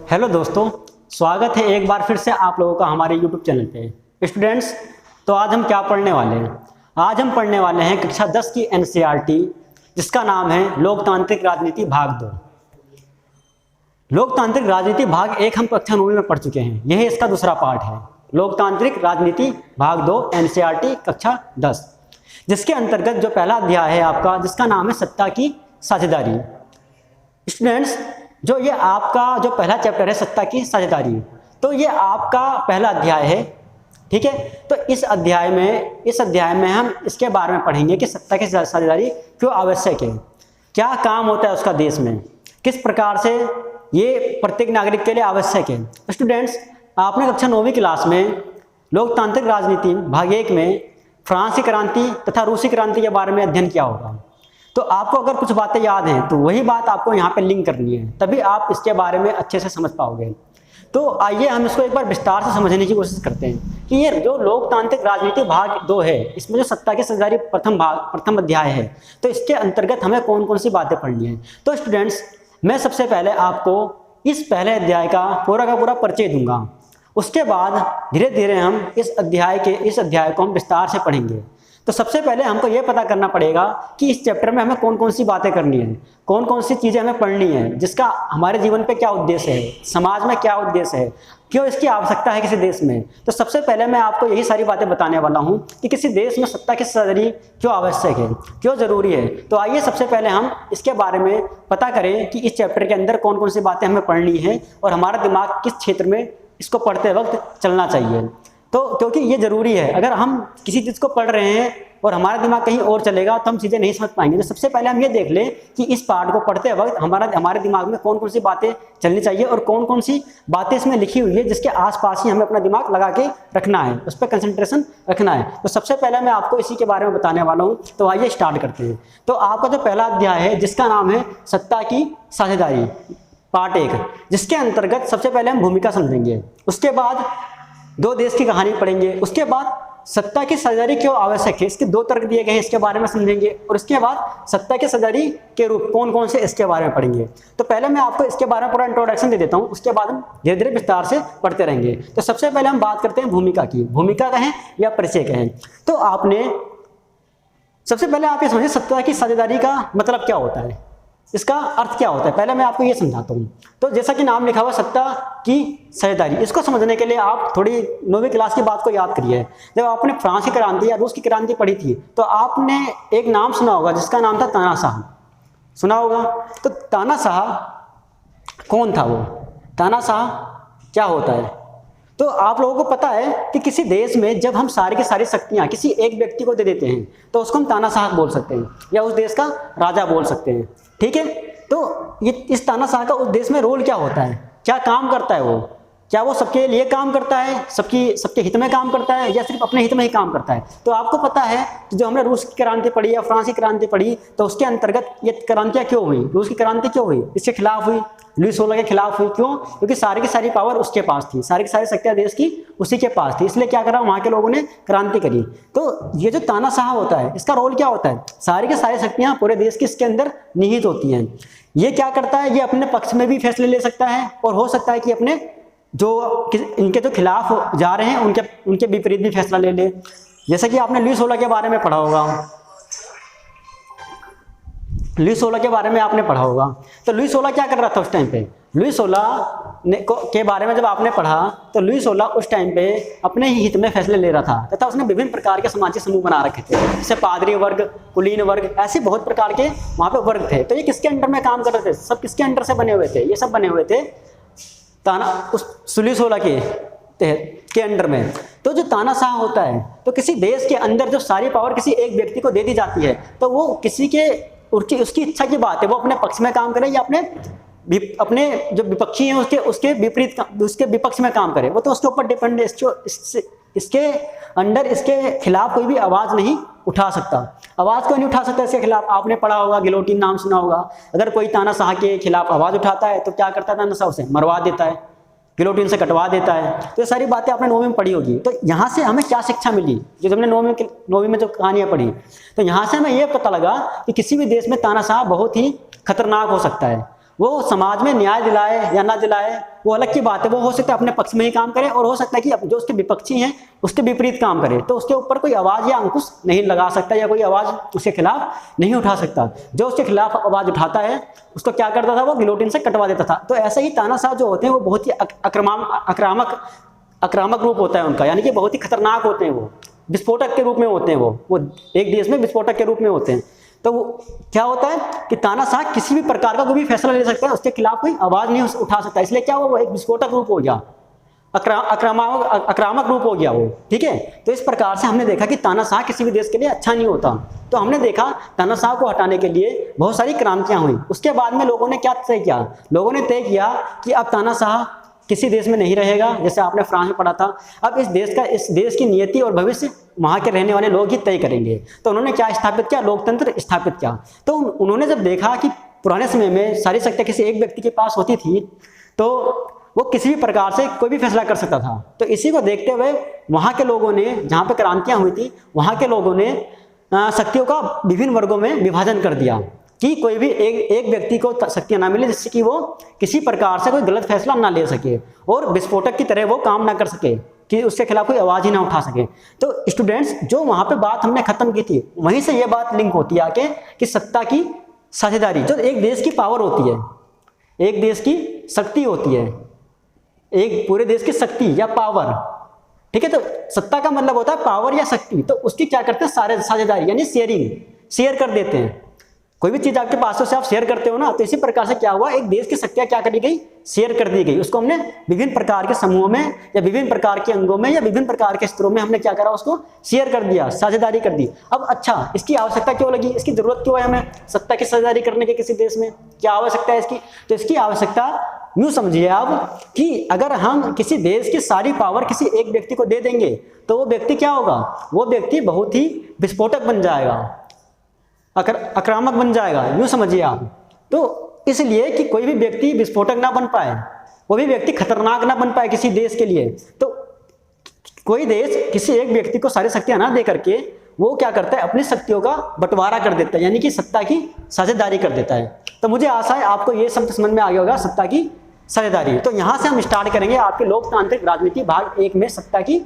Hello दोस्तों, स्वागत है एक बार फिर से आप लोगों का हमारे यूट्यूब चैनल पे। स्टूडेंट्स, तो आज हम क्या पढ़ने वाले हैं? आज हम पढ़ने वाले हैं कक्षा 10 की एनसीईआरटी, जिसका नाम है लोकतांत्रिक राजनीति भाग 2। लोकतांत्रिक राजनीति भाग 1 हम कक्षा 9 में पढ़ चुके हैं। यह इसका दूसरा पार्ट है, लोकतांत्रिक राजनीति भाग 2 एनसीईआरटी कक्षा 10, जिसके अंतर्गत जो पहला अध्याय है आपका, जिसका नाम है सत्ता की साझेदारी। स्टूडेंट्स, जो ये आपका जो पहला चैप्टर है सत्ता की साझेदारी, तो ये आपका पहला अध्याय है, ठीक है। तो इस अध्याय में हम इसके बारे में पढ़ेंगे कि सत्ता की साझेदारी क्यों आवश्यक है, क्या काम होता है उसका देश में, किस प्रकार से ये प्रत्येक नागरिक के लिए आवश्यक है। स्टूडेंट्स, आपने कक्षा 9वीं क्लास में लोकतांत्रिक राजनीति भाग 1 में फ्रांसीसी क्रांति तथा रूसी क्रांति के बारे में अध्ययन किया होगा। तो आपको अगर कुछ बातें याद हैं तो वही बात आपको यहाँ पे लिंक करनी है, तभी आप इसके बारे में अच्छे से समझ पाओगे। तो आइए हम इसको एक बार विस्तार से समझने की कोशिश करते हैं कि ये जो लोकतांत्रिक राजनीति भाग 2 है, इसमें जो सत्ता की साझेदारी प्रथम अध्याय है, तो इसके अंतर्गत हमें कौन कौन सी बातें पढ़नी है। तो स्टूडेंट्स, मैं सबसे पहले आपको इस पहले अध्याय का पूरा परिचय दूंगा। उसके बाद धीरे धीरे हम इस अध्याय को हम विस्तार से पढ़ेंगे। तो सबसे पहले हमको ये पता करना पड़ेगा कि इस चैप्टर में हमें कौन कौन सी बातें करनी है, कौन कौन सी चीज़ें हमें पढ़नी है, जिसका हमारे जीवन पे क्या उद्देश्य है, समाज में क्या उद्देश्य है, क्यों इसकी आवश्यकता है किसी देश में। तो सबसे पहले मैं आपको यही सारी बातें बताने वाला हूँ कि किसी देश में सत्ता की साझेदारी क्यों आवश्यक है, क्यों ज़रूरी है। तो आइए सबसे पहले हम इसके बारे में पता करें कि इस चैप्टर के अंदर कौन कौन सी बातें हमें पढ़नी है और हमारा दिमाग किस क्षेत्र में इसको पढ़ते वक्त चलना चाहिए। तो क्योंकि ये ज़रूरी है, अगर हम किसी चीज़ को पढ़ रहे हैं और हमारा दिमाग कहीं और चलेगा तो हम चीज़ें नहीं समझ पाएंगे। तो सबसे पहले हम ये देख लें कि इस पार्ट को पढ़ते वक्त हमारे दिमाग में कौन कौन सी बातें चलनी चाहिए और कौन कौन सी बातें इसमें लिखी हुई है, जिसके आसपास ही हमें अपना दिमाग लगा के रखना है, उस पर कंसंट्रेशन रखना है। तो सबसे पहले मैं आपको इसी के बारे में बताने वाला हूँ। तो आइए स्टार्ट करते हैं। तो आपका जो पहला अध्याय है, जिसका नाम है सत्ता की साझेदारी पार्ट 1, जिसके अंतर्गत सबसे पहले हम भूमिका समझेंगे, उसके बाद 2 देश की कहानी पढ़ेंगे, उसके बाद सत्ता की साझेदारी क्यों आवश्यक है, इसके 2 तर्क दिए गए हैं, इसके बारे में समझेंगे, और इसके बाद सत्ता की साझेदारी के रूप कौन कौन से, इसके बारे में पढ़ेंगे। तो पहले मैं आपको इसके बारे में पूरा इंट्रोडक्शन दे देता हूँ, उसके बाद हम धीरे धीरे विस्तार से पढ़ते रहेंगे। तो सबसे पहले हम बात करते हैं भूमिका की। भूमिका कहें या परिचय कहें, तो आपने सबसे पहले आप ये समझिए सत्ता की साझेदारी का मतलब क्या होता है, इसका अर्थ क्या होता है। पहले मैं आपको ये समझाता हूँ। तो जैसा कि नाम लिखा हुआ सत्ता की साझेदारी, इसको समझने के लिए आप थोड़ी 9वीं क्लास की बात को याद करिए। जब आपने फ्रांस की क्रांति या रूस की क्रांति पढ़ी थी तो आपने एक नाम सुना होगा जिसका नाम था तानाशाह, सुना होगा। तो तानाशाह कौन था वो, तानाशाह क्या होता है? तो आप लोगों को पता है कि किसी देश में जब हम सारी की सारी शक्तियाँ किसी एक व्यक्ति को दे देते हैं तो उसको हम तानाशाह बोल सकते हैं या उस देश का राजा बोल सकते हैं, ठीक है। तो ये इस तानाशाह का उस देश में रोल क्या होता है, क्या काम करता है वो, क्या वो सबके लिए काम करता है, सबके हित में काम करता है या सिर्फ अपने हित में ही काम करता है। तो आपको पता है कि जो हमने रूस की क्रांति पढ़ी या फ्रांस की क्रांति पढ़ी, तो उसके अंतर्गत ये क्रांतियाँ क्यों हुई, रूस की क्रांति क्यों हुई, इसके खिलाफ हुई, लुई 16 के खिलाफ हुई। क्यों? क्योंकि सारी की सारी पावर उसके पास थी, सारी की सारी शक्तियाँ देश की उसी के पास थी, इसलिए क्या करा, वहाँ के लोगों ने क्रांति करी। तो ये जो तानाशाह होता है, इसका रोल क्या होता है, सारी की सारी शक्तियाँ पूरे देश की इसके अंदर निहित होती हैं। ये क्या करता है, ये अपने पक्ष में भी फैसले ले सकता है और हो सकता है कि अपने इनके जो खिलाफ जा रहे हैं उनके विपरीत भी फैसला ले ले। जैसे कि आपने लुई 16 के बारे में पढ़ा होगा, लुई 16 के बारे में आपने पढ़ा होगा। तो लुई 16 क्या कर रहा था उस टाइम पे, लुई 16 के बारे में जब आपने पढ़ा तो लुई 16 उस टाइम पे अपने ही हित में फैसले ले रहा था तथा उसने विभिन्न प्रकार के सामाजिक समूह बना रखे थे, जैसे पादरी वर्ग, कुलीन वर्ग, ऐसे बहुत प्रकार के वहाँ पे वर्ग थे। तो ये किसके अंडर में काम कर रहे थे, सब किसके अंडर से बने हुए थे, ये सब बने हुए थे उस लुई 16 के अंडर में। तो जो तानाशाह होता है, तो किसी देश के अंदर जो सारी पावर किसी एक व्यक्ति को दे दी जाती है, तो वो किसी के उसकी इच्छा की बात है, वो अपने पक्ष में काम करे या अपने जो विपक्षी हैं उसके विपरीत, उसके विपक्ष में काम करे, वो तो उसके ऊपर डिपेंड है। इसके अंडर इसके खिलाफ कोई भी आवाज़ नहीं उठा सकता, आवाज़ कोई नहीं उठा सकता इसके खिलाफ। आपने पढ़ा होगा, गिलोटिन नाम सुना होगा। अगर कोई तानाशाह के खिलाफ आवाज़ उठाता है तो क्या करता है, तानाशाह उसे मरवा देता है, गिलोटिन से कटवा देता है। तो ये सारी बातें आपने 9वीं में पढ़ी होगी। तो यहाँ से हमें क्या शिक्षा मिली, जो हमने 9वीं में जो कहानियाँ पढ़ी, तो यहाँ से हमें ये पता लगा कि किसी भी देश में तानाशाह बहुत ही खतरनाक हो सकता है। वो समाज में न्याय दिलाए या ना दिलाए वो अलग की बात है। वो हो सकता है अपने पक्ष में ही काम करे और हो सकता है कि जो उसके विपक्षी हैं उसके विपरीत काम करे, तो उसके ऊपर कोई आवाज़ या अंकुश नहीं लगा सकता या कोई आवाज़ उसके खिलाफ नहीं उठा सकता। जो उसके खिलाफ आवाज़ उठाता है उसको क्या करता था, वो गिलोटिन से कटवा देता था। तो ऐसे ही तानाशाह जो होते हैं वो बहुत ही आक्रामक रूप होता है उनका, यानी कि बहुत ही खतरनाक होते हैं, वो विस्फोटक के रूप में होते हैं, वो एक देश में विस्फोटक के रूप में होते हैं। तो वो क्या होता है कि तानाशाह किसी भी प्रकार का कोई भी फैसला ले सकता है, उसके खिलाफ कोई आवाज़ नहीं उठा सकता, इसलिए क्या हुआ, वो एक विस्फोटक रूप हो गया, आक्रामक रूप हो गया वो। ठीक है, तो इस प्रकार से हमने देखा कि तानाशाह किसी भी देश के लिए अच्छा नहीं होता। तो हमने देखा तानाशाह को हटाने के लिए बहुत सारी क्रांतियां हुई। उसके बाद में लोगों ने क्या तय किया, लोगों ने तय किया कि अब तानाशाह किसी देश में नहीं रहेगा, जैसे आपने फ्रांस में पढ़ा था। अब इस देश की नियति और भविष्य वहाँ के रहने वाले लोग ही तय करेंगे। तो उन्होंने क्या स्थापित किया, लोकतंत्र स्थापित किया। तो उन्होंने जब देखा कि पुराने समय में सारी शक्तियाँ किसी एक व्यक्ति के पास होती थी, तो वो किसी भी प्रकार से कोई भी फैसला कर सकता था। तो इसी को देखते हुए वहाँ के लोगों ने, जहाँ पे क्रांतियाँ हुई थी, वहाँ के लोगों ने शक्तियों का विभिन्न वर्गों में विभाजन कर दिया कि कोई भी एक व्यक्ति को शक्तियाँ ना मिले जिससे कि वो किसी प्रकार से कोई गलत फैसला ना ले सके और विस्फोटक की तरह वो काम ना कर सके, कि उसके खिलाफ कोई आवाज़ ही ना उठा सके। तो स्टूडेंट्स, जो वहाँ पे बात हमने खत्म की थी, वहीं से ये बात लिंक होती है आके कि सत्ता की साझेदारी, जो एक देश की पावर होती है, एक देश की शक्ति होती है, एक पूरे देश की शक्ति या पावर। ठीक है, तो सत्ता का मतलब होता है पावर या शक्ति। तो उसकी क्या करते हैं, साझेदारी यानी शेयर कर देते हैं। कोई भी चीज आपके पास से आप शेयर करते हो ना, तो इसी प्रकार से क्या हुआ, एक देश की शक्तियां क्या करी गई, शेयर कर दी गई। उसको हमने विभिन्न प्रकार के समूहों में या विभिन्न प्रकार के अंगों में या विभिन्न प्रकार के स्तरों में हमने क्या करा, उसको शेयर कर दिया, साझेदारी कर दी। अब अच्छा, इसकी आवश्यकता क्यों लगी, इसकी जरूरत क्यों है हमें सत्ता की साझेदारी करने के, किसी देश में क्या आवश्यकता है इसकी? तो इसकी आवश्यकता यूं समझिए आप कि अगर हम किसी देश की सारी पावर किसी एक व्यक्ति को दे देंगे, तो वो व्यक्ति क्या होगा, वो व्यक्ति बहुत ही विस्फोटक बन जाएगा, आक्रामक बन जाएगा, यूं समझिए आप। तो इसलिए कि कोई भी व्यक्ति विस्फोटक ना बन पाए, वो भी व्यक्ति खतरनाक ना बन पाए किसी देश के लिए, तो कोई देश किसी एक व्यक्ति को सारी शक्तियां ना दे करके वो क्या करता है, अपनी शक्तियों का बंटवारा कर देता है, यानी कि सत्ता की साझेदारी कर देता है। तो मुझे आशा है आपको ये शब्द समझ में आ गया होगा, सत्ता की साझेदारी। तो यहाँ से हम स्टार्ट करेंगे आपके लोकतांत्रिक राजनीति भाग 1 में, सत्ता की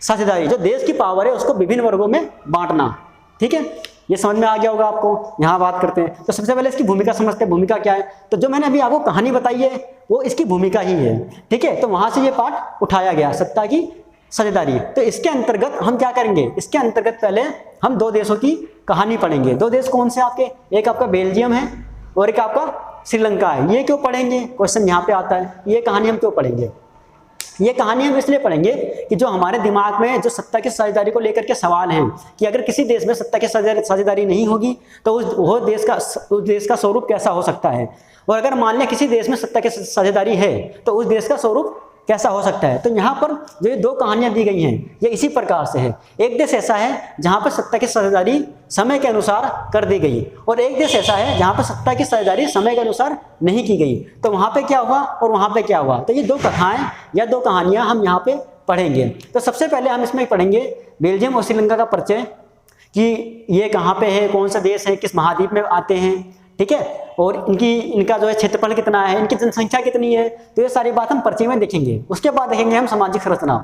साझेदारी, जो देश की पावर है उसको विभिन्न वर्गों में बांटना। ठीक है, ये समझ में आ गया होगा आपको। यहाँ बात करते हैं, तो सबसे पहले इसकी भूमिका समझते हैं। भूमिका क्या है, तो जो मैंने अभी आपको कहानी बताई है वो इसकी भूमिका ही है। ठीक है, तो वहां से ये पार्ट उठाया गया, सत्ता की साझेदारी। तो इसके अंतर्गत हम क्या करेंगे, इसके अंतर्गत पहले हम 2 देशों की कहानी पढ़ेंगे। 2 देश कौन से आपके, एक आपका बेल्जियम है और एक आपका श्रीलंका है। ये क्यों पढ़ेंगे, क्वेश्चन यहाँ पे आता है, ये कहानी हम क्यों पढ़ेंगे? ये कहानी हम इसलिए पढ़ेंगे कि जो हमारे दिमाग में जो सत्ता की साझेदारी को लेकर के सवाल हैं कि अगर किसी देश में सत्ता की साझेदारी नहीं होगी तो उस देश का स्वरूप कैसा हो सकता है, और अगर मान लिया किसी देश में सत्ता की साझेदारी है तो उस देश का स्वरूप कैसा हो सकता है। तो यहाँ पर जो ये 2 कहानियां दी गई हैं ये इसी प्रकार से है। एक देश ऐसा है जहाँ पर सत्ता की साझेदारी समय के अनुसार कर दी गई, और एक देश ऐसा है जहाँ पर सत्ता की साझेदारी समय के अनुसार नहीं की गई। तो वहाँ पे क्या हुआ और वहाँ पे क्या हुआ, तो ये 2 कथाएं या 2 कहानियां हम यहाँ पे पढ़ेंगे। तो सबसे पहले हम इसमें पढ़ेंगे बेल्जियम और श्रीलंका का परिचय, कि ये कहाँ पे है, कौन सा देश है, किस महाद्वीप में आते हैं। ठीक है, और इनका जो है क्षेत्रफल कितना है, इनकी जनसंख्या कितनी है, तो ये सारी बात हम परिचय में देखेंगे। उसके बाद देखेंगे हम सामाजिक संरचना।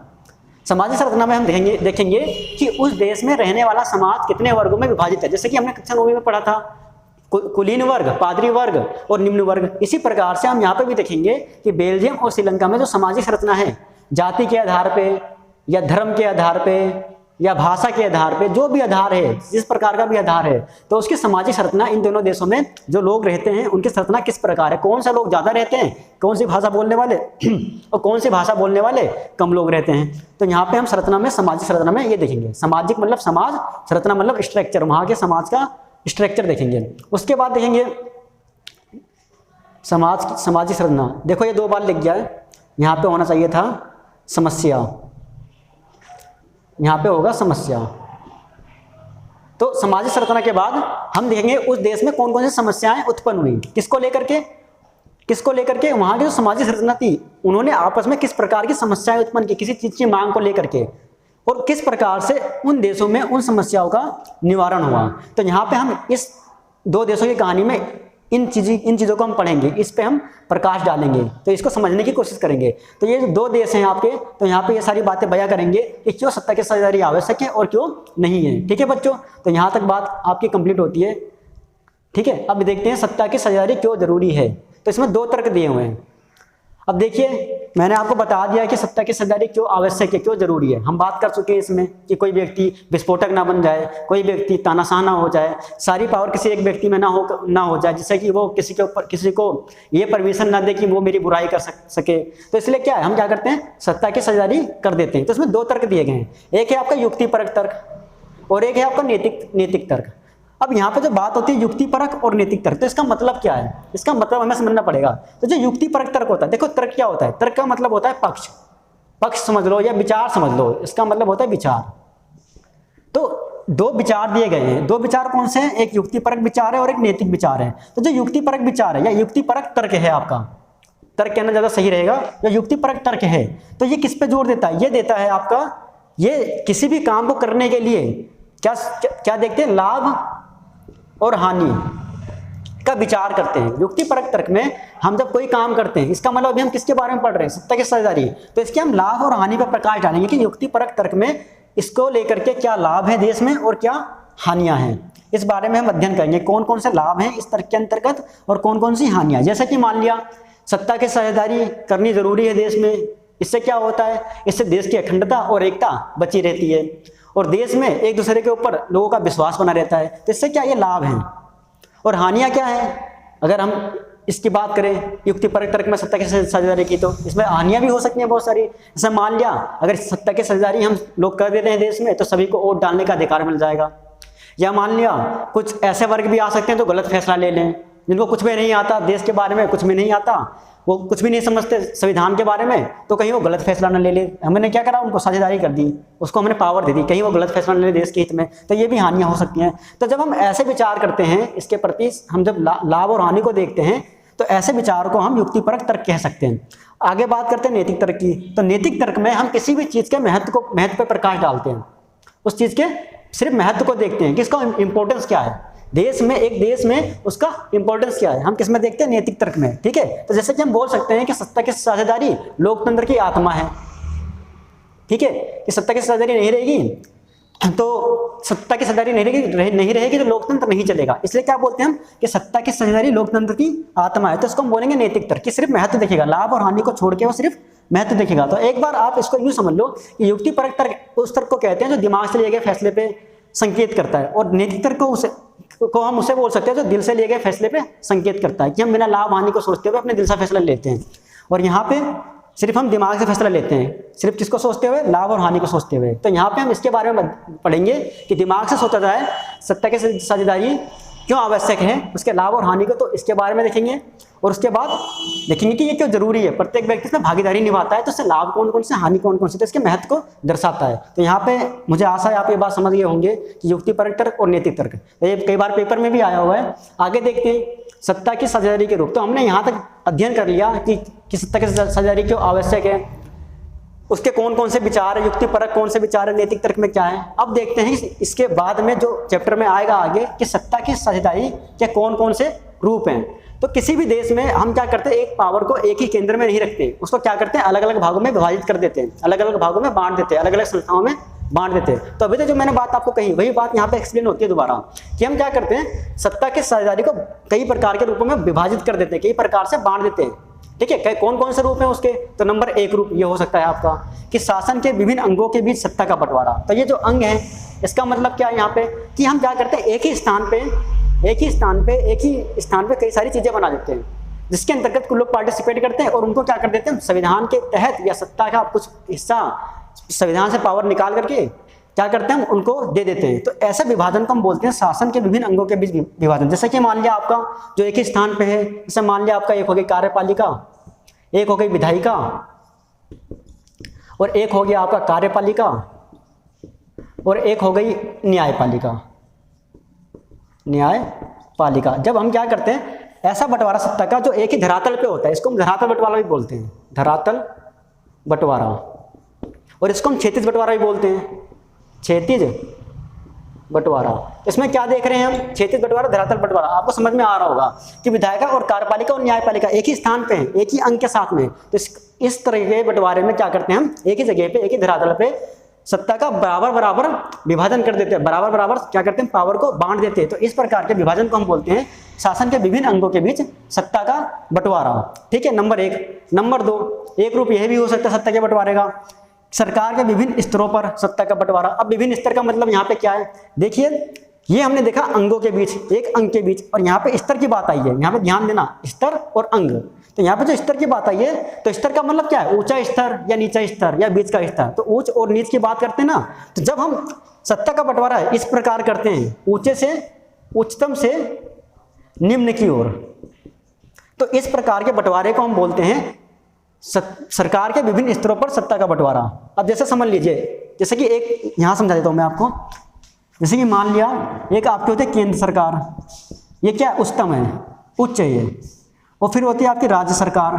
सामाजिक संरचना में हम देखेंगे कि उस देश में रहने वाला समाज कितने वर्गों में विभाजित है। जैसे कि हमने कक्षा 9 में पढ़ा था, कुलीन वर्ग, पादरी वर्ग और निम्न वर्ग। इसी प्रकार से हम यहाँ पे भी देखेंगे कि बेल्जियम और श्रीलंका में जो सामाजिक संरचना है, जाति के आधार पे या धर्म के आधार पे या भाषा के आधार पे, जो भी आधार है, जिस प्रकार का भी आधार है, तो उसकी सामाजिक संरचना इन दोनों देशों में जो लोग रहते हैं उनकी संरचना किस प्रकार है, कौन सा लोग ज्यादा रहते हैं, कौन सी भाषा बोलने वाले और कौन सी भाषा बोलने वाले कम लोग रहते हैं। तो यहाँ पे हम संरचना में, सामाजिक संरचना में ये देखेंगे। सामाजिक मतलब समाज, संरचना मतलब स्ट्रक्चर, वहाँ के समाज का स्ट्रक्चर देखेंगे। उसके बाद देखेंगे सामाजिक संरचना। देखो ये 2 बार लिख गया है, यहाँ पे होना चाहिए था समस्या, यहाँ पे होगा समस्या। तो सामाजिक संरचना के बाद हम देखेंगे उस देश में कौन कौन सी समस्याएं उत्पन्न हुई, किसको लेकर के वहाँ की जो सामाजिक संरचना थी उन्होंने आपस में किस प्रकार की समस्याएं उत्पन्न की, किसी चीज की मांग को लेकर के, और किस प्रकार से उन देशों में उन समस्याओं का निवारण हुआ। तो यहाँ पे हम इस 2 देशों की कहानी में इन चीज़ों को हम पढ़ेंगे, इस पे हम प्रकाश डालेंगे, तो इसको समझने की कोशिश करेंगे। तो ये जो 2 देश हैं आपके, तो यहाँ पे ये सारी बातें बयां करेंगे कि क्यों सत्ता की साझेदारी आवश्यक है और क्यों नहीं है। ठीक है बच्चों, तो यहाँ तक बात आपकी कंप्लीट होती है। ठीक है, अब देखते हैं सत्ता की साझेदारी क्यों जरूरी है। तो इसमें 2 तर्क दिए हुए हैं। अब देखिए, मैंने आपको बता दिया कि सत्ता की साझेदारी क्यों आवश्यक है, क्यों जरूरी है। हम बात कर चुके हैं इसमें कि कोई व्यक्ति विस्फोटक ना बन जाए, कोई व्यक्ति तानाशाह ना हो जाए, सारी पावर किसी एक व्यक्ति में ना हो जाए, जिससे कि वो किसी को ये परमिशन ना दे कि वो मेरी बुराई कर सके। तो इसलिए क्या है, हम क्या करते हैं, सत्ता की साझेदारी कर देते हैं। तो इसमें 2 तर्क दिए गए हैं, एक है आपका युक्तिपरक तर्क और एक है आपका नैतिक तर्क। अब यहाँ पे जो बात होती है युक्तिपरक और नैतिक तर्क, तो इसका मतलब क्या है, इसका मतलब हमें समझना पड़ेगा। तो जो युक्तिपरक तर्क होता है, देखो तर्क क्या होता है, तर्क का मतलब होता है पक्ष समझ लो या विचार समझ लो, इसका मतलब होता है विचार। तो 2 विचार दिए गए हैं, 2 विचार कौन से हैं, एक युक्तिपरक विचार है और एक नैतिक विचार है। तो जो युक्तिपरक विचार है या युक्तिपरक तर्क है, आपका तर्क कहना ज्यादा सही रहेगा, या युक्तिपरक तर्क है, तो ये किस पे जोर देता है, ये देता है आपका, ये किसी भी काम को करने के लिए क्या देखते हैं, लाभ और हानि का विचार करते हैं। युक्तिपरक तर्क में हम जब कोई काम करते हैं, इसका मतलब अभी हम किसके बारे में पढ़ रहे हैं, सत्ता की साझेदारी, तो इसके हम लाभ और हानि पर प्रकाश डालेंगे कि युक्तिपरक तर्क में इसको लेकर के क्या लाभ है देश में और क्या हानियां हैं। इस बारे में हम अध्ययन करेंगे, कौन कौन से लाभ हैं इस तर्क के अंतर्गत और कौन कौन सी हानियां। जैसे कि मान लिया सत्ता की साझेदारी करनी जरूरी है देश में, इससे क्या होता है, इससे देश की अखंडता और एकता बची रहती है और देश में एक दूसरे के ऊपर लोगों का विश्वास बना रहता है। तो इससे क्या ये लाभ हैं। और हानियां क्या है, अगर हम इसकी बात करें युक्तिपरक तर्क में सत्ता की साझेदारी की, तो इसमें हानियां भी हो सकती हैं बहुत सारी। जैसे मान लिया अगर सत्ता की साझेदारी हम लोग कर देते हैं देश में, तो सभी को वोट डालने का अधिकार मिल जाएगा। या मान लिया कुछ ऐसे वर्ग भी आ सकते हैं जो गलत फैसला ले लें, जिनको कुछ भी नहीं आता, देश के बारे में कुछ भी नहीं आता, वो कुछ भी नहीं समझते संविधान के बारे में, तो कहीं वो गलत फैसला न ले ले। हमने क्या करा, उनको साझेदारी कर दी, उसको हमने पावर दे दी, कहीं वो गलत फैसला न ले देश के हित में, तो ये भी हानियां हो सकती हैं। तो जब हम ऐसे विचार करते हैं इसके प्रति, हम जब लाभ और हानि को देखते हैं, तो ऐसे विचार को हम युक्तिपरक तर्क कह सकते हैं। आगे बात करते हैं नैतिक तर्क की। तो नैतिक तर्क में हम किसी भी चीज के महत्व पर प्रकाश डालते हैं, उस चीज के सिर्फ महत्व को देखते हैं कि इसका इंपॉर्टेंस क्या है देश में, एक देश में उसका इंपॉर्टेंस क्या है, हम किस में देखते हैं, नैतिक तर्क में। ठीक है, तो जैसे कि हम बोल सकते हैं कि सत्ता की साझेदारी लोकतंत्र की आत्मा है। ठीक है, कि सत्ता की साझेदारी नहीं रहेगी तो सत्ता की साझेदारी नहीं रहेगी तो लोकतंत्र नहीं चलेगा। इसलिए क्या बोलते हैं हम कि सत्ता की साझेदारी लोकतंत्र की आत्मा है। तो इसको हम बोलेंगे नैतिक तर्क, कि सिर्फ महत्व देखेगा, लाभ और हानि को छोड़ के वो सिर्फ महत्व देखेगा। तो एक बार आप इसको यूं समझ लो कि युक्तिपरक तर्क उस तर्क को कहते हैं जो दिमाग से लिए गए फैसले पे संकेत करता है, और नैतिक तर्क को हम उसे बोल सकते हैं जो दिल से लिए गए फैसले पे संकेत करता है, कि हम बिना लाभ हानि को सोचते हुए अपने दिल से फैसला लेते हैं। और यहाँ पे सिर्फ हम दिमाग से फैसला लेते हैं, सिर्फ किसको सोचते हुए, लाभ और हानि को सोचते हुए। तो यहाँ पे हम इसके बारे में पढ़ेंगे कि दिमाग से सोचा जाए सत्ता की साझेदारी क्यों आवश्यक है, उसके लाभ और हानि को, तो इसके बारे में देखेंगे। और उसके बाद देखेंगे कि ये क्यों जरूरी है, प्रत्येक व्यक्ति इसमें भागीदारी निभाता है, तो इससे लाभ कौन कौन से, हानि कौन कौन से, तो इसके महत्व को दर्शाता है। तो यहाँ पे मुझे आशा है आप ये बात समझ गए होंगे कि युक्तिपरक तर्क और नैतिक तर्क, ये कई बार पेपर में भी आया हुआ है। आगे देखते हैं सत्ता की साझेदारी के रूप। तो हमने यहाँ तक अध्ययन कर लिया कि सत्ता की साझेदारी क्यों आवश्यक है, उसके कौन कौन से विचार है, युक्तिपरक कौन से विचार है, नैतिक तर्क में क्या है। अब देखते हैं इसके बाद में जो चैप्टर में आएगा आगे कि सत्ता की साझेदारी के कौन कौन से रूप हैं। तो किसी भी देश में हम क्या करते हैं, एक पावर को एक ही केंद्र में नहीं रखते, उसको क्या करते हैं, अलग अलग भागों में विभाजित कर देते हैं, अलग अलग भागों में बांट देते हैं, अलग अलग संस्थाओं में बांट देते हैं। तो अभी तो जो मैंने बात आपको कही वही बात यहाँ पे एक्सप्लेन होती है दोबारा, कि हम क्या करते हैं, सत्ता की साझेदारी को कई प्रकार के रूपों में विभाजित कर देते हैं, कई प्रकार से बांट देते हैं। ठीक है, कौन कौन से रूप हैं उसके, तो नंबर 1 रूप ये हो सकता है आपका कि शासन के विभिन्न अंगों के बीच सत्ता का बंटवारा। तो ये जो अंग है, इसका मतलब क्या है यहाँ पे, कि हम क्या करते हैं, एक ही स्थान पे कई सारी चीजें बना देते हैं, जिसके अंतर्गत कुछ लोग पार्टिसिपेट करते हैं और उनको क्या कर देते हैं, संविधान के तहत या सत्ता का कुछ हिस्सा संविधान से पावर निकाल करके क्या करते हैं, उनको दे देते हैं। तो ऐसे विभाजन को हम बोलते हैं शासन के विभिन्न अंगों के बीच विभाजन। जैसे कि मान लिया आपका जो एक ही स्थान पे है, जैसे मान लिया आपका एक हो गई कार्यपालिका, एक हो गई विधायिका और एक हो गया आपका कार्यपालिका और एक हो गई न्यायपालिका। जब हम क्या करते हैं, ऐसा बंटवारा सत्ता का जो एक ही धरातल पे होता है, इसको हम धरातल बंटवारा भी बोलते हैं, धरातल बंटवारा। और इसको हम क्षैतिज बंटवारा भी बोलते हैं, क्षैतिज बंटवारा। इसमें क्या देख रहे हैं हम, क्षैतिज बंटवारा, धरातल बंटवारा। आपको समझ में आ रहा होगा कि विधायिका और कार्यपालिका और न्यायपालिका एक ही स्थान पे हैं, एक ही अंक के साथ में। तो इस तरह के बंटवारे में क्या करते हैं हम, एक ही जगह पे, एक ही धरातल पे सत्ता का बराबर बराबर विभाजन कर देते हैं, बराबर बराबर क्या करते हैं, पावर को बांट देते हैं। तो इस प्रकार के विभाजन को हम बोलते हैं शासन के विभिन्न अंगों के बीच सत्ता का बंटवारा। ठीक है, नंबर 1। नंबर 2, एक रूप यह भी हो सकता है सत्ता के बंटवारे का, सरकार के विभिन्न स्तरों पर सत्ता का बंटवारा। अब विभिन्न स्तर का मतलब यहाँ पे क्या है, देखिए ये हमने देखा अंगों के बीच, एक अंग के बीच, और यहाँ पे स्तर की बात आई है। यहाँ पे ध्यान देना, स्तर और अंग। तो यहाँ पे जो स्तर की बात आई है, तो स्तर का मतलब क्या है, ऊंचा स्तर या नीचा स्तर या बीच का स्तर। तो ऊंच और नीच की बात करते हैं ना, तो जब हम सत्ता का बंटवारा इस प्रकार करते हैं, ऊंचे से उच्चतम से निम्न की ओर, तो इस प्रकार के बंटवारे को हम बोलते हैं सरकार के विभिन्न स्तरों पर सत्ता का बंटवारा। अब जैसे समझ लीजिए, जैसे कि एक यहां समझा देता हूं मैं आपको। जैसे कि मान लिया एक आपके होते केंद्र सरकार, ये क्या उच्चतम है, उच्च है ये, और फिर होती है आपकी राज्य सरकार,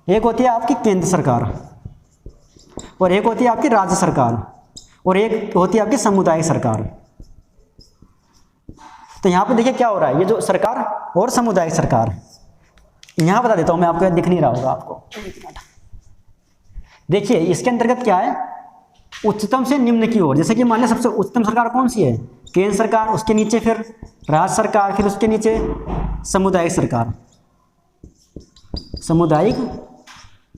एक होती है आपकी केंद्र सरकार, और एक होती है आपकी राज्य सरकार, और एक होती है आपकी सामुदायिक सरकार। तो यहां पे देखिए क्या हो रहा है, ये जो सरकार और सामुदायिक सरकार, यहां बता देता हूं मैं आपको, दिख नहीं रहा होगा आपको। देखिए इसके अंतर्गत क्या है, उच्चतम से निम्न की ओर। जैसे कि मान लिया सबसे उच्चतम सरकार कौन सी है, केंद्र सरकार, उसके नीचे फिर राज्य सरकार, फिर उसके नीचे सामुदायिक सरकार, सामुदायिक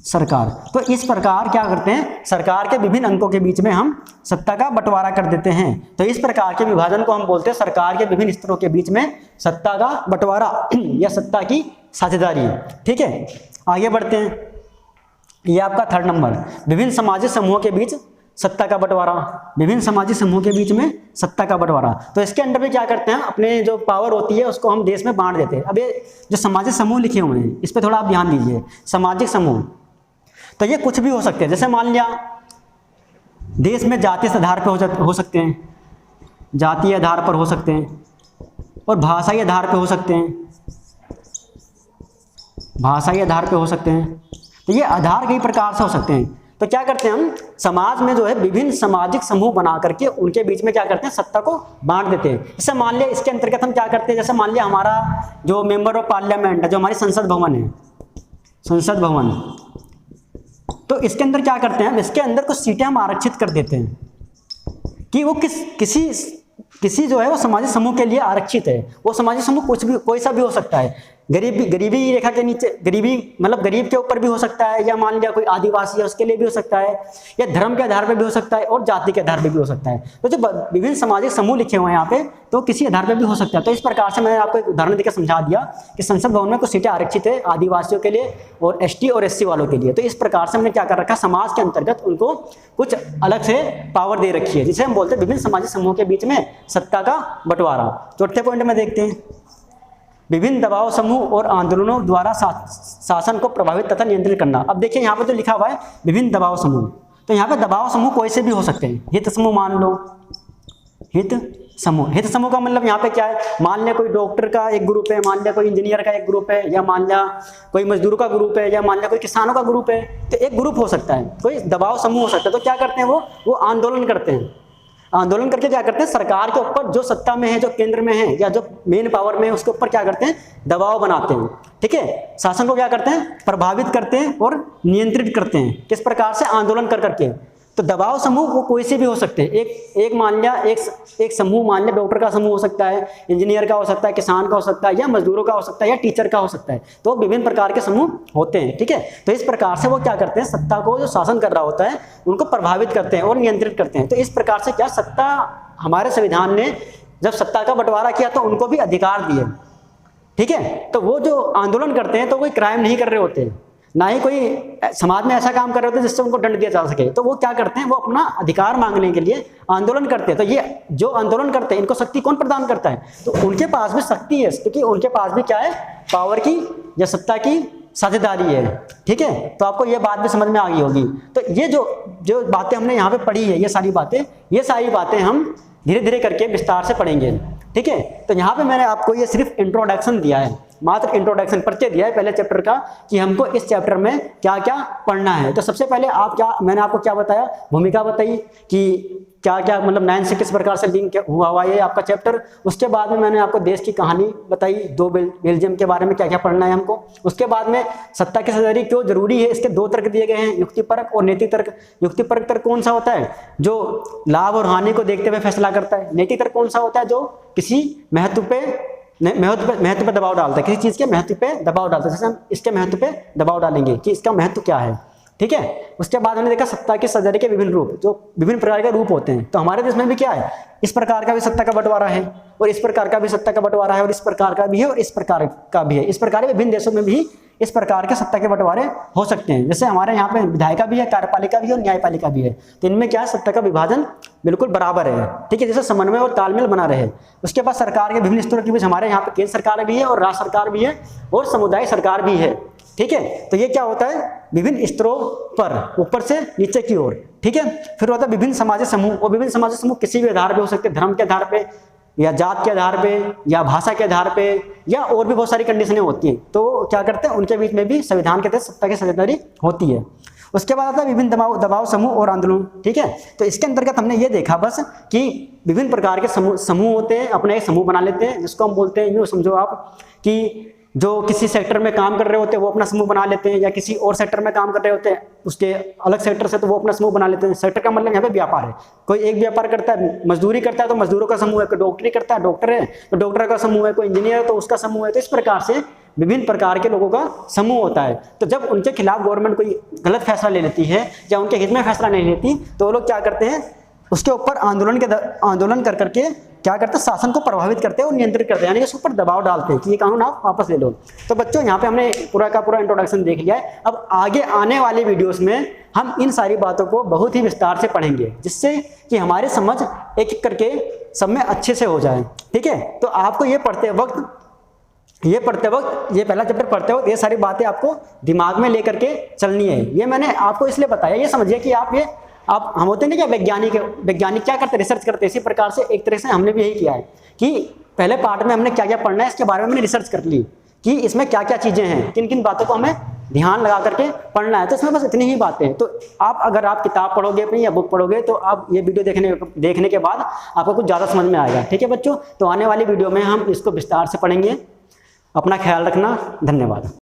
सरकार। तो इस प्रकार क्या करते हैं, सरकार के विभिन्न अंगों के बीच में हम सत्ता का बंटवारा कर देते हैं। तो इस प्रकार के विभाजन को हम बोलते हैं सरकार के विभिन्न स्तरों के बीच में सत्ता का बंटवारा या सत्ता की साझेदारी। ठीक है, आगे बढ़ते हैं। ये आपका 3rd नंबर, विभिन्न सामाजिक समूहों के बीच सत्ता का बंटवारा, विभिन्न सामाजिक समूहों के बीच में सत्ता का बंटवारा। तो इसके अंडर में क्या करते हैं, अपने जो पावर होती है उसको हम देश में बांट देते हैं। अब ये जो सामाजिक समूह लिखे हुए हैं इस पर थोड़ा आप ध्यान दीजिए। सामाजिक समूह तो ये कुछ भी हो सकते हैं, जैसे मान लिया देश में जातीय आधार पर हो सकते हैं, जातीय आधार पर हो सकते हैं, और भाषाई आधार पर हो सकते हैं, भाषाई आधार पर हो सकते हैं। तो ये आधार कई प्रकार से हो सकते हैं। तो क्या करते हैं हम, समाज में जो है विभिन्न सामाजिक समूह बना करके उनके बीच में क्या करते हैं, सत्ता को बांट देते हैं। जैसे मान लिया इसके अंतर्गत हम क्या करते हैं, जैसे मान लिया हमारा जो मेंबर ऑफ पार्लियामेंट है, जो हमारी संसद भवन है, संसद भवन, तो इसके अंदर क्या करते हैं, इसके अंदर कुछ सीटें हम आरक्षित कर देते हैं कि वो किसी जो है वो सामाजिक समूह के लिए आरक्षित है। वो सामाजिक समूह कुछ भी, कोई सा भी हो सकता है, गरीबी रेखा के नीचे, गरीबी मतलब गरीब के ऊपर भी हो सकता है, या मान लिया कोई आदिवासी है उसके लिए भी हो सकता है, या धर्म के आधार पर भी हो सकता है, और जाति के आधार पर भी हो सकता है। तो जो विभिन्न सामाजिक समूह लिखे हुए हैं यहाँ पे, तो किसी आधार पर भी हो सकता है। तो इस प्रकार से मैंने आपको एक उदाहरण देकर समझा दिया कि संसद भवन में कुछ सीटें आरक्षित है आदिवासियों के लिए और ST और SC वालों के लिए। तो इस प्रकार से हमने क्या कर रखा, समाज के अंतर्गत उनको कुछ अलग से पावर दे रखी है, जिसे हम बोलते हैं विभिन्न सामाजिक समूहों के बीच में सत्ता का बंटवारा। चौथे पॉइंट में देखते हैं, विभिन्न दबाव समूह और आंदोलनों द्वारा शासन को प्रभावित तथा नियंत्रित करना। अब देखिए यहाँ पे तो लिखा हुआ है विभिन्न दबाव समूह, तो यहाँ पे दबाव समूह कोई से भी हो सकते हैं। हित समूह मान लो, हित समूह, हित समूह का मतलब यहाँ पे क्या है, मान लिया कोई डॉक्टर का एक ग्रुप है, मान लिया कोई इंजीनियर का एक ग्रुप है, या मान लिया कोई मजदूरों का ग्रुप है, या मान लिया कोई किसानों का ग्रुप है। तो एक ग्रुप हो सकता है, कोई दबाव समूह हो सकता है। तो क्या करते हैं, वो आंदोलन करते हैं। आंदोलन करके क्या करते हैं, सरकार के ऊपर जो सत्ता में है, जो केंद्र में है, या जो मेन पावर में है, उसके ऊपर क्या करते हैं, दबाव बनाते हैं। ठीक है, शासन को क्या करते हैं, प्रभावित करते हैं और नियंत्रित करते हैं। किस प्रकार से, आंदोलन कर करके। तो दबाव समूह वो कोई से भी हो सकते हैं। एक मान लिया एक समूह, मान लिया डॉक्टर का समूह हो सकता है, इंजीनियर का हो सकता है, किसान का हो सकता है, या मजदूरों का हो सकता है, या टीचर का हो सकता है। तो विभिन्न प्रकार के समूह होते हैं। ठीक है, तो इस प्रकार से वो क्या करते हैं, सत्ता को जो शासन कर रहा होता है उनको प्रभावित करते हैं और नियंत्रित करते हैं। तो इस प्रकार से क्या, सत्ता, हमारे संविधान ने जब सत्ता का बंटवारा किया तो उनको भी अधिकार दिए। ठीक है, तो वो जो आंदोलन करते हैं तो कोई क्राइम नहीं कर रहे होते हैं, ना ही कोई समाज में ऐसा काम कर रहे होते जिससे उनको दंड दिया जा सके। तो वो क्या करते हैं, वो अपना अधिकार मांगने के लिए आंदोलन करते हैं। तो ये जो आंदोलन करते हैं इनको शक्ति कौन प्रदान करता है, तो उनके पास भी शक्ति है, क्योंकि उनके पास भी क्या है, पावर की या सत्ता की साझेदारी है। ठीक है, तो आपको ये बात भी समझ में आ गई होगी। तो ये जो बातें हमने यहाँ पे पढ़ी है, ये सारी बातें हम धीरे धीरे करके विस्तार से पढ़ेंगे। ठीक ठीक है। तो यहाँ पे मैंने आपको ये सिर्फ इंट्रोडक्शन दिया है, मात्र इंट्रोडक्शन परिचय दिया है पहले चैप्टर का कि हमको इस चैप्टर में क्या क्या पढ़ना है। तो सबसे पहले मैंने आपको क्या बताया, भूमिका बताई कि क्या क्या मतलब 9 से किस प्रकार से लिंक हुआ ये आपका चैप्टर। उसके बाद में मैंने आपको देश की कहानी बताई, 2 बेल्जियम के बारे में क्या क्या पढ़ना है हमको। उसके बाद में सत्ता की सरदारी क्यों जरूरी है, इसके 2 तर्क दिए गए हैं, युक्तिपरक और नैतिक तर्क। युक्तिपरक तर्क कौन सा होता है, जो लाभ और हानि को देखते हुए फैसला करता है। नैतिक तर्क कौन सा होता है, जो किसी महत्व पे दबाव डालता है, किसी चीज के महत्व पे दबाव डालता है। जैसे हम इसके महत्व पे दबाव डालेंगे कि इसका महत्व क्या है, ठीक है। उसके बाद हमने देखा सत्ता की सर्जरी के विभिन्न रूप, जो विभिन्न प्रकार के रूप होते हैं। तो हमारे देश में भी क्या है, इस प्रकार का भी सत्ता का बंटवारा है, और इस प्रकार का भी सत्ता का बंटवारा है, और इस प्रकार का भी है, और इस प्रकार का भी है। इस प्रकार के विभिन्न देशों में भी इस प्रकार के सत्ता के बंटवारे हो सकते हैं। जैसे हमारे यहाँ पे विधायिका भी है, कार्यपालिका भी है और न्यायपालिका भी है। तो इनमें क्या है, सत्ता का विभाजन बिल्कुल बराबर है, ठीक है, जैसे समन्वय और तालमेल बना रहे। उसके बाद सरकार के विभिन्न स्तरों के बीच हमारे यहाँ पे केंद्र सरकार भी है, और राज्य सरकार भी है, और समुदाय सरकार भी है, ठीक है। तो ये क्या होता है, विभिन्न स्तरों पर, ऊपर से नीचे की ओर, ठीक है। फिर होता है विभिन्न सामाजिक समूह, और विभिन्न सामाजिक समूह किसी भी आधार पे हो सकते हैं, धर्म के आधार पे या जात के आधार पे या भाषा के आधार पे, या और भी बहुत सारी कंडीशनें होती हैं। तो क्या करते हैं, उनके बीच में भी संविधान के तहत सत्ता की साझेदारी होती है। उसके बाद आता है विभिन्न दबाव समूह और आंदोलन, ठीक है। तो इसके अंतर्गत हमने ये देखा बस कि विभिन्न प्रकार के समूह होते हैं, अपने एक समूह बना लेते हैं, जिसको हम बोलते हैं, यूँ समझो आप कि जो किसी सेक्टर में काम कर रहे होते हैं वो अपना समूह बना लेते हैं, या किसी और सेक्टर में काम कर रहे होते हैं उसके अलग सेक्टर से, तो वो अपना समूह बना लेते हैं। सेक्टर का मतलब यहाँ पे व्यापार है, कोई एक व्यापार करता है, मजदूरी करता है तो मजदूरों का समूह है, कोई डॉक्टरी करता है, डॉक्टर है तो डॉक्टर का समूह है, कोई इंजीनियर है तो उसका समूह है। तो इस प्रकार से विभिन्न प्रकार के लोगों का समूह होता है। तो जब उनके खिलाफ गवर्नमेंट कोई गलत फैसला ले लेती है या उनके हित में फैसला नहीं लेती, तो वो लोग क्या करते हैं, उसके ऊपर आंदोलन कर करके क्या करते हैं, शासन को प्रभावित करते हैं और नियंत्रित करते हैं, यानी कि उसके ऊपर दबाव डालते हैं कि ये कानून आप वापस ले लो। तो बच्चों यहाँ पे हमने पूरा का पूरा इंट्रोडक्शन देख लिया है। अब आगे आने वाली वीडियोस में हम इन सारी बातों को बहुत ही विस्तार से पढ़ेंगे, जिससे कि हमारी समझ एक एक करके सब में अच्छे से हो जाए, ठीक है। तो आपको ये पढ़ते वक्त, ये पहला चैप्टर पढ़ते वक्त ये सारी बातें आपको दिमाग में लेकर के चलनी है। ये मैंने आपको इसलिए बताया, ये समझिए कि आप हम होते हैं ना क्या, वैज्ञानिक क्या करते हैं, रिसर्च करते हैं। इसी प्रकार से एक तरह से हमने भी यही किया है कि पहले पार्ट में हमने क्या क्या पढ़ना है इसके बारे में हमने रिसर्च कर ली कि इसमें क्या क्या चीज़ें हैं, किन किन बातों को हमें ध्यान लगा करके पढ़ना है। तो इसमें बस इतनी ही बातें हैं। तो अगर आप किताब पढ़ोगे अपनी या बुक पढ़ोगे, तो आप ये वीडियो देखने के बाद आपको कुछ ज़्यादा समझ में आएगा, ठीक है बच्चों। तो आने वाली वीडियो में हम इसको विस्तार से पढ़ेंगे। अपना ख्याल रखना, धन्यवाद।